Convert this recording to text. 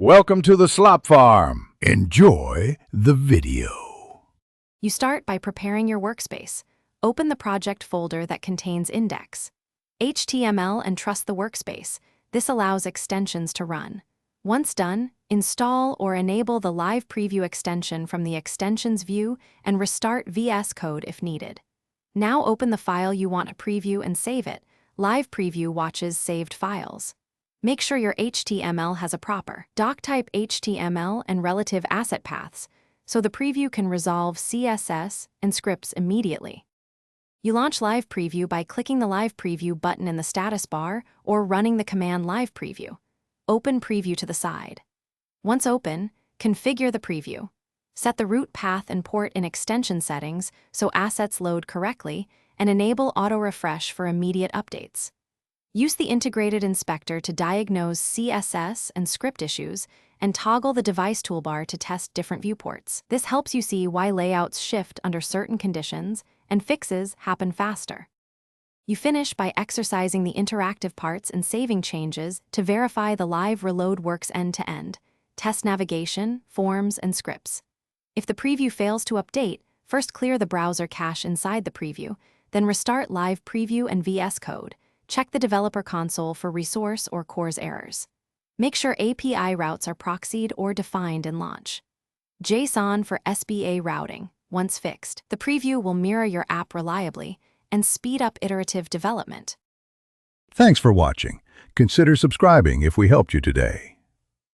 Welcome to the Slop Farm. Enjoy the video. You start by preparing your workspace. Open the project folder that contains index HTML and trust the workspace. This allows extensions to run. Once done, install or enable the Live Preview extension from the Extensions view and restart VS Code if needed. Now open the file you want to preview and save it. Live Preview watches saved files. Make sure your HTML has a proper doctype HTML and relative asset paths, so the preview can resolve CSS and scripts immediately. You launch Live Preview by clicking the Live Preview button in the status bar or running the command Live Preview. Open Preview to the side. Once open, configure the preview. Set the root path and port in extension settings so assets load correctly, and enable auto-refresh for immediate updates. Use the integrated inspector to diagnose CSS and script issues, and toggle the device toolbar to test different viewports. This helps you see why layouts shift under certain conditions and fixes happen faster. You finish by exercising the interactive parts and saving changes to verify the live reload works end-to-end. Test navigation, forms, and scripts. If the preview fails to update, first clear the browser cache inside the preview, then restart Live Preview and VS Code. Check the developer console for resource or CORS errors. Make sure API routes are proxied or defined in launch. JSON for SBA routing. Once fixed, the preview will mirror your app reliably and speed up iterative development. Thanks for watching. Consider subscribing if we helped you today.